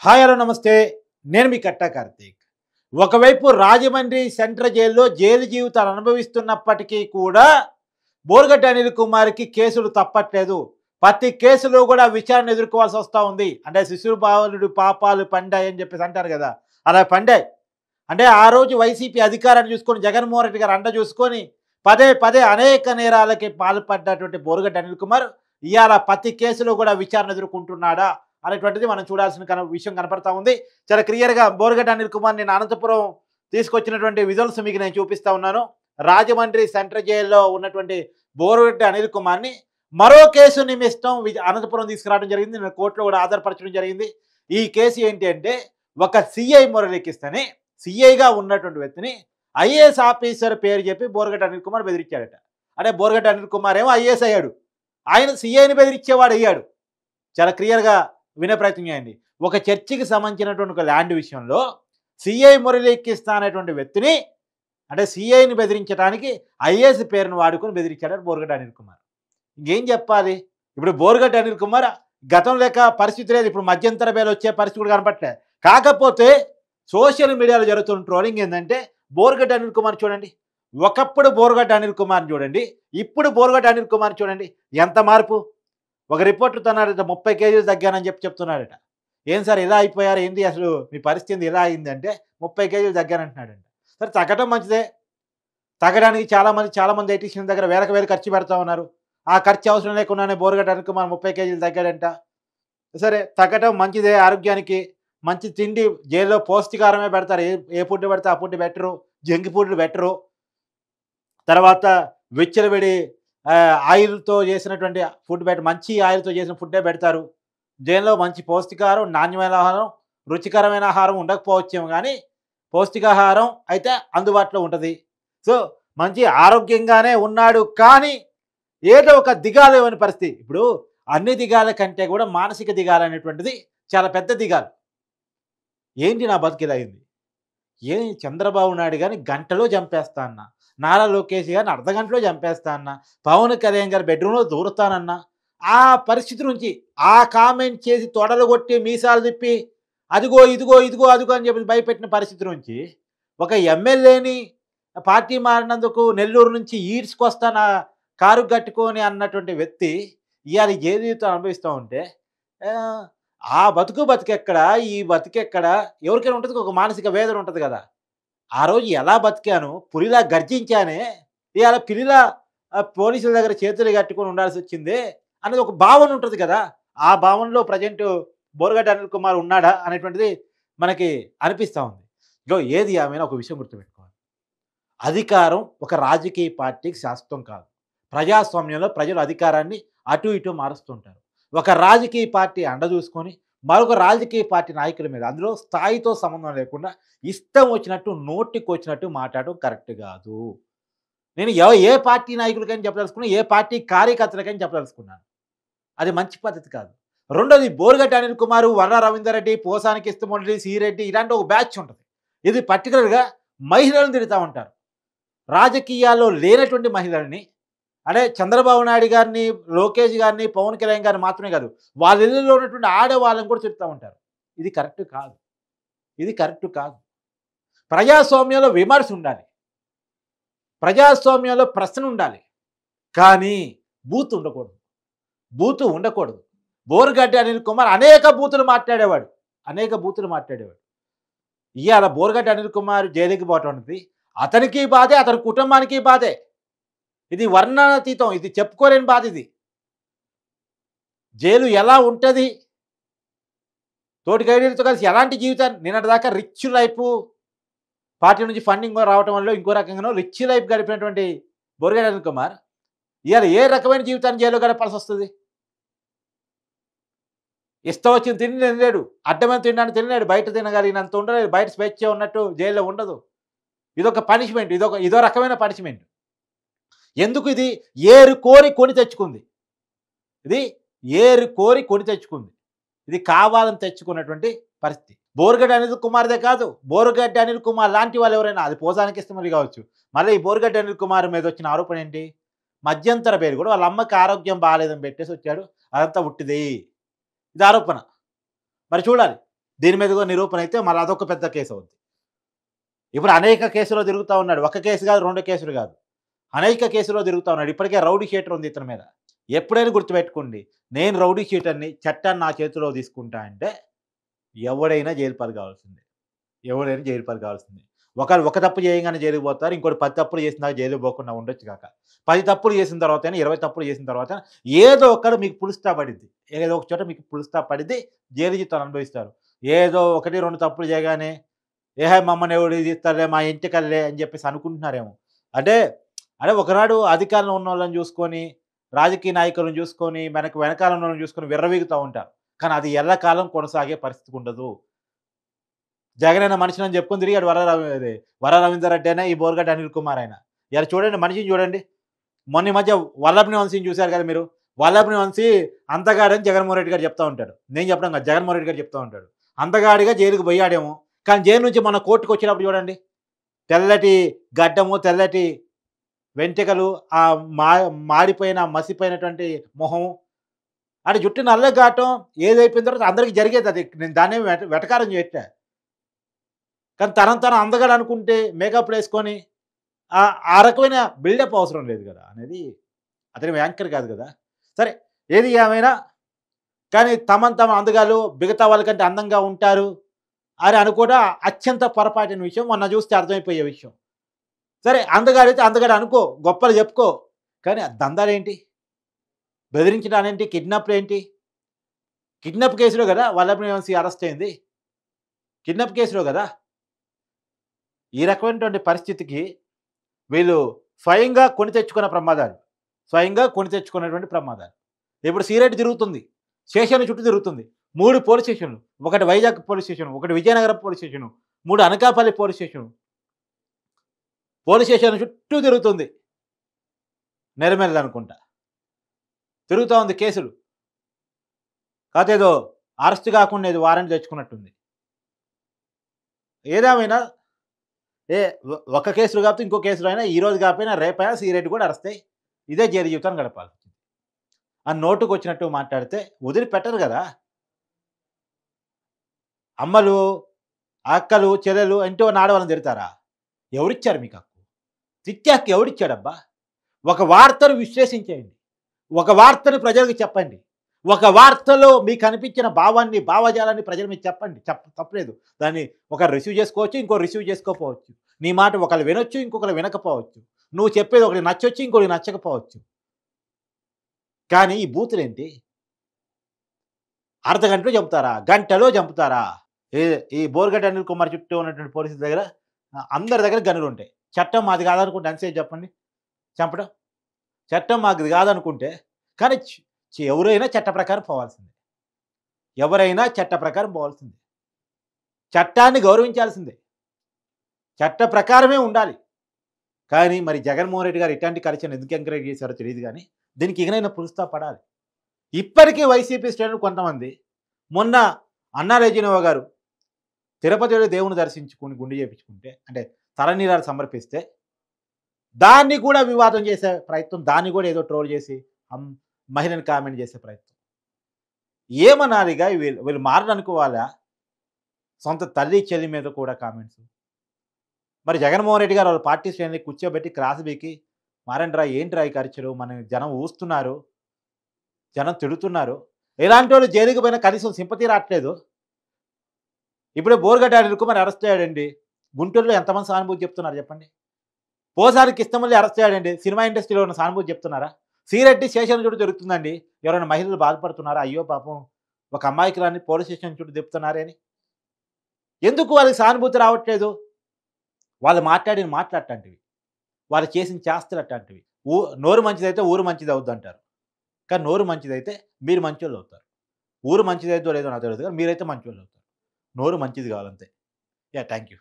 Hi hello నమస్తే. నేను మీ కట్టా కార్తీక్. ఒకవైపు రాజమండ్రి సెంట్రల్ జైల్లో జైలు జీవితాలు అనుభవిస్తున్నప్పటికీ కూడా బోరుగడ్డ అనిల్ కుమార్‌కి కేసులు తప్పట్లేదు. ప్రతి కేసులో కూడా విచారణ ఎదుర్కోవాల్సి వస్తా ఉంది. అంటే శిశుపాలుడి పాపాలు పండాయని చెప్పేసి అంటారు కదా! అలా పండాయి. అంటే ఆ రోజు వైసీపీ అధికారాన్ని చూసుకొని జగన్మోహన్ రెడ్డి గారు అండ చూసుకొని పదే పదే అనేక నేరాలకి పాల్పడ్డటువంటి బోరుగడ్డ అనిల్ కుమార్ ఇవాళ ప్రతి కేసులో కూడా విచారణ ఎదుర్కొంటున్నాడా అనేటువంటిది మనం చూడాల్సిన విషయం కనపడతా ఉంది. చాలా క్లియర్‌గా బోరుగడ్డ అనిల్ కుమార్ నేను అనంతపురం తీసుకొచ్చినటువంటి విజువల్స్ మీకు నేను చూపిస్తా ఉన్నాను. రాజమండ్రి సెంట్రల్ జైల్లో ఉన్నటువంటి బోరుగడ్డ అనిల్ కుమార్‌ని మరో కేసు నిమిత్తం అనంతపురం తీసుకురావడం జరిగింది. నేను కోర్టులో కూడా ఆధారపరచడం జరిగింది. ఈ కేసు ఏంటి అంటే ఒక సీఐ మురళీకృష్ణని సీఐగా ఉన్నటువంటి వ్యక్తిని ఐఏఎస్ ఆఫీసర్ పేరు చెప్పి బోరుగడ్డ అనిల్ కుమార్ బెదిరించాడట. అంటే బోరుగడ్డ అనిల్ కుమార్ ఏమో ఐఏఎస్ అయ్యాడు. ఆయన సీఐని బెదిరించేవాడు అయ్యాడు. చాలా క్లియర్‌గా వినే ప్రయత్నం చేయండి. ఒక చర్చికి సంబంధించినటువంటి ఒక ల్యాండ్ విషయంలో సీఐ మురళీకృష్ణ అనేటువంటి వ్యక్తిని అంటే సీఐని బెదిరించడానికి ఐఏఎస్ పేరును వాడుకొని బెదిరించాడు బోరుగడ్డ అనిల్ కుమార్. ఇంకేం చెప్పాలి? ఇప్పుడు బోరుగడ్డ అనిల్ కుమార్ గతం లేక పరిస్థితి లేదు. ఇప్పుడు మధ్యంతర బెయిల్ వచ్చే పరిస్థితి కూడా కనపట్లే. కాకపోతే సోషల్ మీడియాలో జరుగుతున్న ట్రోలింగ్ ఏంటంటే బోరుగడ్డ అనిల్ కుమార్ చూడండి. ఒకప్పుడు బోరుగడ్డ అనిల్ కుమార్‌ని చూడండి. ఇప్పుడు బోరుగడ్డ అనిల్ కుమార్ చూడండి. ఎంత మార్పు? ఒక రిపోర్టర్ తన్నాడట 30 కేజీలు తగ్గానని చెప్తున్నాడట. ఏం సార్ ఇలా అయిపోయారు ఏంటి అసలు మీ పరిస్థితి ఇలా అయిందంటే 30 కేజీలు తగ్గానంటున్నాడంట. సరే తగ్గటం మంచిదే. తగ్గడానికి చాలామంది డైటీషియన్ దగ్గర వేలకు వేలు ఖర్చు పెడతా ఉన్నారు. ఆ ఖర్చు అవసరం లేకుండానే బోరుగడ్డ అనిల్ కుమార్ 30 కేజీలు తగ్గాడంట. సరే తగ్గటం మంచిదే ఆరోగ్యానికి. మంచి తిండి జైల్లో పౌష్టికాహారమే పెడతారు. ఏ ఫుడ్ పెడితే ఆ ఫుడ్ బెటరు. జంక్ ఫుడ్‌లు బెటరు. తర్వాత విచ్చలవిడి ఆయిల్‌తో చేసినటువంటి ఫుడ్ మంచి ఆయిల్‌తో చేసిన ఫుడ్డే పెడతారు. జైల్లో మంచి పౌష్టికాహారం, నాణ్యమైన ఆహారం, రుచికరమైన ఆహారం ఉండకపోవచ్చేమో గానీ, పౌష్టికాహారం అయితే అందుబాటులో ఉంటది. సో, మంచి ఆరోగ్యంగానే ఉన్నాడు. కానీ, ఏదో ఒక దిగాలు లేని పరిస్థితి. ఇప్పుడు అన్ని దిగాల కంటే కూడా మానసిక దిగాలనేటువంటిది చాలా పెద్ద దిగాలు. ఏంటి నా బతుకిలా అయింది? చంద్రబాబు నాయుడు గారిని గంటలో చంపేస్తా అన్నా. నారా లోకేష్ గారిని అర్ధగంటలో చంపేస్తా అన్నా. పవన్ కళ్యాణ్ గారి బెడ్‌రూమ్‌లో దూరుతానన్నా. ఆ పరిస్థితి నుంచి ఆ కామెంట్ చేసి తొడలు కొట్టి మీసాలు తిప్పి అదిగో, ఇదిగో, ఇదిగో, అదిగో అని చెప్పి భయపెట్టిన పరిస్థితి నుంచి ఒక ఎమ్మెల్యేని పార్టీ మారినందుకు నెల్లూరు నుంచి ఈడ్చుకొస్తానా కారు కట్టుకొని అన్నటువంటి వ్యక్తి ఇవాళ జైలు జీవితం అనుభవిస్తూ ఉంటే ఆహ్, ఆ బతుకెక్కడ? ఈ బతుకెక్కడ? ఎవరికైనా ఉంటది ఒక మానసిక వేదన ఉంటది కదా! ఆ రోజు ఎలా బతికాను, పులిలా గర్జించానే, ఇవాళ పిల్లిలా పోలీసుల దగ్గర చేతులు కట్టుకొని ఉండాల్సొచ్చిందే అనేది ఒక భావన ఉంటది కదా! ఆ భావనలో ప్రెజెంట్ బోరుగడ్డ అనిల్ కుమార్ ఉన్నాడా అనేటువంటిది మనకి అనిపిస్తా ఉంది. ఏది ఏమైనా ఒక విషయం గుర్తుపెట్టుకోవాలి. అధికారం ఒక రాజకీయ పార్టీకి శాశ్వతం కాదు. ప్రజాస్వామ్యంలో ప్రజలు అధికారాన్ని అటు ఇటు మారుస్తుంటారు. ఒక రాజకీయ పార్టీ అండ చూసుకొని మరొక రాజకీయ పార్టీ నాయకుల మీద అందులో స్థాయితో సంబంధం లేకుండా ఇష్టం వచ్చినట్టు నోటికొచ్చినట్టు మాట్లాడడం కరెక్ట్ కాదు. నేను ఏ పార్టీ నాయకులకైనా చెప్పదలుచుకున్నా, ఏ పార్టీ కార్యకర్తలకైనా చెప్పదలుచుకున్నాను. అది మంచి పద్ధతి కాదు. రెండోది బోరుగడ్డ అనిల్ కుమార్, వర్ర రవీందర్ రెడ్డి, పోసాని కృష్ణమూర్తి, సి రెడ్డి ఇలాంటి ఒక బ్యాచ్ ఉంటది. ఇది పర్టిక్యులర్‌గా మహిళలను తిడతా ఉంటారు. రాజకీయాల్లో లేనటువంటి మహిళల్ని అంటే చంద్రబాబు నాయుడు గారిని, లోకేష్ గారిని, పవన్ కళ్యాణ్ గారిని మాత్రమే కాదు. వాళ్ళ ఇళ్లలో ఉన్నటువంటి ఆడవాళ్ళని కూడా తిడతా ఉంటారు. ఇది కరెక్ట్ కాదు. ఇది కరెక్ట్ కాదు. ప్రజాస్వామ్యంలో విమర్శ ఉండాలి. ప్రజాస్వామ్యంలో ప్రశ్న ఉండాలి. కానీ బూతు ఉండకూడదు. బూతు ఉండకూడదు. బోరుగడ్డ అనిల్ కుమార్ అనేక బూతులు మాట్లాడేవాడు. అనేక బూతులు మాట్లాడేవాడు. ఇవాళ బోరుగడ్డ అనిల్ కుమార్ జైలుకి పోవటం అనేది అతనికి బాధే, అతని కుటుంబానికి బాధే. ఇది వర్ణనాతీతం. ఇది చెప్పుకోలేని బాధ ఇది. జైలు ఎలా ఉంటది? తోటి ఖైదీలతో కలిసి ఎలాంటి జీవితాన్ని నిన్నటిదాకా రిచ్ లైఫ్ పార్టీ నుంచి ఫండింగ్ రావటం వల్ల ఇంకో రకంగానో రిచ్ లైఫ్ గడిపినటువంటి బోరుగడ్డ అనిల్ కుమార్ ఇవాళ ఏ రకమైన జీవితాన్ని జైల్లో గడపాల్సొస్తది? ఇష్టం వచ్చిన తిండి తినలేడు. అడ్డమైన తినడానికి తినలేడు. బయట తినగలిగినంత ఉండలేడు. బయట స్వేచ్ఛ ఉన్నట్టు జైల్లో ఉండదు. ఇదొక పనిష్మెంట్. ఇదో రకమైన పనిష్మెంట్. ఎందుకు ఇది? ఏరు కోరి కొని తెచ్చుకుంది. ఇది ఏరు కోరి కొని తెచ్చుకుంది. ఇది కావాలని తెచ్చుకున్నటువంటి పరిస్థితి. బోరుగడ్డ అనిల్ కుమార్‌దే కాదు. బోరుగడ్డ అనిల్ కుమార్ లాంటి వాళ్ళు ఎవరైనా అది పోసాని కృష్ణమూర్తి కావచ్చు. మళ్ళీ ఈ బోరుగడ్డ అనిల్ కుమార్ మీద వచ్చిన ఆరోపణ ఏంటి? మధ్యంతర బెయిల్ కూడా వాళ్ళ అమ్మకి ఆరోగ్యం బాలేదని పెట్టేసి వచ్చాడు. అదంతా ఉట్టిది. ఇది ఆరోపణ. మరి చూడాలి. దీని మీద కూడా నిరూపణ అయితే మళ్ళీ అదొక పెద్ద కేసు అవుద్ది. ఇప్పుడు అనేక కేసులో తిరుగుతా ఉన్నాడు. ఒక కేసు కాదు, 2 కేసులు కాదు. అనేక కేసులో తిరుగుతా ఉన్నాడు. ఇప్పటికే రౌడీ షీటర్ ఉంది ఇతని మీద. ఎప్పుడైనా గుర్తుపెట్టుకోండి. నేను రౌడీ షీటర్‌ని, చట్టాన్ని నా చేతిలో తీసుకుంటా అంటే ఎవడైనా జైలు పాలు కావాల్సిందే. ఎవడైనా జైలు పాలు కావాల్సిందే. ఒకరు ఒక తప్పు చేయంగానే జైలుకి పోతారు. ఇంకోడు 10 తప్పులు చేసినాక జైలుకి పోకుండా ఉండొచ్చు గాక. 10 తప్పులు చేసిన తర్వాతైనా, 20 తప్పులు చేసిన తర్వాత ఏదో ఒక్కడు మీకు పుల్ స్టాప్ పడిద్ది. ఏదో ఒక చోట మీకు పుల్ స్టాప్ పడిద్ది. జైలు జీవితాలు అనుభవిస్తారు. ఏదో 1, 2 తప్పులు చేయగానే ఏహే! మమ్మల్ని ఎవడు తీస్తాడులే మా ఇంటికల్లే అని చెప్పేసి అనుకుంటున్నారేమో. అంటే, అంటే ఒకనాడు అధికారంలో ఉన్నోళ్ళని చూసుకొని, రాజకీయ నాయకులను చూసుకొని, వెనకాల ఉన్నోళ్ళని చూసుకొని విర్రవీగుతా ఉంటారు. కానీ అది ఎల్లకాలం కొనసాగే పరిస్థితి ఉండదు. జగనన్న మనిషినని చెప్పుకొని తిరిగాడు వర రవీందర్ రెడ్డి అయినా, ఈ బోరగడ్డ అనిల్ కుమార్ అయినా. ఇయాల చూడండి మనిషిని చూడండి. మొన్న ఈ మధ్య వల్లభనేని వంశీని చూసారు కదా మీరు. వల్లభనేని వంశీ అంతగాడని జగన్మోహన్ రెడ్డి గారు చెప్తా ఉంటాడు. నేను చెప్పడం కాదు, జగన్మోహన్ రెడ్డి గారు చెప్తా ఉంటాడు. అంతగాడిగా జైలుకి పోయాడేమో. కానీ జైలు నుంచి మొన్న కోర్టుకొచ్చినప్పుడు చూడండి. తెల్లటి గడ్డము, తెల్లటి వెంట్రుకలు, ఆ మా మాడిపోయిన, మసిపోయినటువంటి మొహం, అంటే జుట్టు నల్లగాటం ఏదైపోయిన తర్వాత అందరికి జరిగేదది. నేను దాన్నేమి వెటకారం చేయట్లే. కానీ తనను అందగాడు అనుకుంటే మేకప్‌లేసుకొని ఆ రకమైన బిల్డప్ అవసరం లేదు గదా! అనేది అతను యాంకర్ కాదు గదా! సరే, ఏది ఏమైనా కానీ తమను అందగాళ్ళు మిగతా వాళ్ళకంటే అందంగా ఉంటారు అని అనుకోవడం అత్యంత పొరపాటైన విషయం. మొన్న చూస్తే అర్థమైపోయే విషయం. సరే, అందగాడైతే అందగాడు అనుకో, గొప్పలు చెప్పుకో. కానీ ఆ దందాలేంటి? బెదిరించడాలేంటి? కిడ్నాప్‌లేంటి? కిడ్నాప్ కేసులో గదా వల్లభనేని వంశీ అరెస్ట్ అయింది. కిడ్నాప్ కేసులో గదా! ఈ రకమైనటువంటి పరిస్థితికి వీళ్ళు స్వయంగా కొని తెచ్చుకున్న ప్రమాదాలు. స్వయంగా కొని తెచ్చుకున్నటువంటి ప్రమాదాలు. ఇప్పుడు సీరెట్ తిరుగుతుంది. స్టేషన్‌ల చుట్టూ తిరుగుతుంది. 3 పోలీస్ స్టేషన్‌లు. ఒకటి వైజాగ్ పోలీస్ స్టేషన్, ఒకటి Vizianagaram police station, 3 Anakapalli police station. Police స్టేషన్‌ల చుట్టూ తిరుగుతుంది. నెరమెల్ల అనుకుంటా. తిరుగుతా ఉంది కేసులు. కాకపోతే ఏదో అరెస్ట్ కాకుండా ఏదో వారెంట్ తెచ్చుకున్నట్టుంది. ఏదేమైనా ఒక కేసులో కాకపోతే ఇంకో కేసులో అయినా ఈరోజు కాకపోయినా రేపైనా సీరెట్ కూడా అరెస్ట్ అయ్యి ఇదే జైలు జీవితాన్ని గడపాలి. ఆ నోటుకొచ్చినట్టు మాట్లాడితే వదిలిపెట్టరు గదా! అమ్మలు, అక్కలు, చెల్లెలు ఇంట్లో ఉన్న ఆడవాళ్ళని తిడతారా? ఎవరిచ్చారు మీకు హక్కు? తిట్టే హక్కు ఎవడిచ్చాడబ్బా? ఒక వార్తను విశ్లేషించేయండి. ఒక వార్తను ప్రజలకు చెప్పండి. ఒక వార్తలో మీకు అనిపించిన భావాన్ని, భావజాలాన్ని ప్రజల మీద చెప్పండి. తప్పులేదు. దాన్ని ఒకరు రిసీవ్ చేసుకోవచ్చు, ఇంకోరు రిసీవ్ చేసుకోకపోవచ్చు. నీ మాట ఒకళ్ళు వినొచ్చు, ఇంకొకరు వినకపోవచ్చు. నువ్వు చెప్పేది ఒకరికి నచ్చొచ్చు, ఇంకోరికి నచ్చకపోవచ్చు. కానీ ఈ బూతులేంటి? అర్ధగంటలో చంపుతారా? గంటలో చంపుతారా? ఈ ఈ బోరగడ్డ అనిల్ కుమార్ చుట్టూ ఉన్నటువంటి పోలీసుల దగ్గర అందరి దగ్గర గన్నులుంటాయి. చట్టం మాది కాదనుకుంటే ఎంతసేపు చెప్పండి చంపడం? చట్టం మాది కాదనుకుంటే కానీ ఎవరైనా చట్ట ప్రకారం పోవాల్సిందే. ఎవరైనా చట్ట ప్రకారం పోవాల్సిందే. చట్టాన్ని గౌరవించాల్సిందే. చట్ట ప్రకారమే ఉండాలి. కానీ మరి జగన్మోహన్ రెడ్డి గారు ఇట్లాంటి కల్చర్‌ని ఎందుకు ఎంకరేజ్ చేశారో తెలీదు గానీ, దీనికి ఇకనైనా ఫుల్ స్టాప్ పడాలి. ఇప్పటికీ వైసీపీ శ్రేణులు కొంతమంది మొన్న అన్నా రెజినోవా గారు తిరుపతి వెళ్లి దేవుని దర్శించుకొని గుండు చేపించుకుంటే, అంటే తలనీలాలు సమర్పిస్తే, దాన్ని కూడా వివాదం చేసే ప్రయత్నం, దాన్ని కూడా ఏదో ట్రోల్ చేసి మహిళని కామెంట్ చేసే ప్రయత్నం. ఏమనాలిగా వీళ్ళు మారరనుకోవాలా? సొంత తల్లి, చెల్లి మీద కూడా కామెంట్స్. మరి జగన్మోహన్ రెడ్డి గారు వాళ్ళ పార్టీ శ్రేణుల్ని కూర్చోబెట్టి క్రాస్ బీకి మారండిరా ఏంట్రా ఈ ఖర్చులు, మన జనం ఊస్తున్నారు, జనం తిడుతున్నారు. ఇలాంటోళ్ళు జైలుకి పోయినా కనీసం సింపతి రాట్లేదు. ఇప్పుడే బోరగడ్డ అనిల్ కుమార్ అరెస్ట్ అయ్యాడండి. గుంటూరులో ఎంతమంది సానుభూతి చెప్తున్నారు చెప్పండి? పోసారి కిష్టమల్లి అరెస్ట్ అయ్యాడండి. సినిమా ఇండస్ట్రీలో ఉన్న సానుభూతి చెప్తున్నారా? శ్రీరెడ్డి స్టేషన్ చుట్టూ తిరుగుతుందండి. ఎవరైనా మహిళలు బాధపడుతున్నారా? అయ్యో పాపం ఒక అమ్మాయికిరాని పోలీస్ స్టేషన్ చుట్టూ తిప్పుతున్నారే అని. ఎందుకు వాళ్ళకి సానుభూతి రావట్లేదు? వాళ్ళు మాట్లాడిన మాటలు అట్లాంటివి. వాళ్ళు చేసిన చేష్టలు అట్లాంటివి. నోరు మంచిదైతే ఊరు మంచిది అవుద్దంటారు. కానీ నోరు మంచిదైతే మీరు మంచోళ్ళు అవుతారు. ఊరు మంచిదైద్దో లేదో నాకు తెలీదు కానీ మీరైతే మంచోళ్ళు అవుతారు. నోరు మంచిది కావాలంతే. యాహ్! Thank you.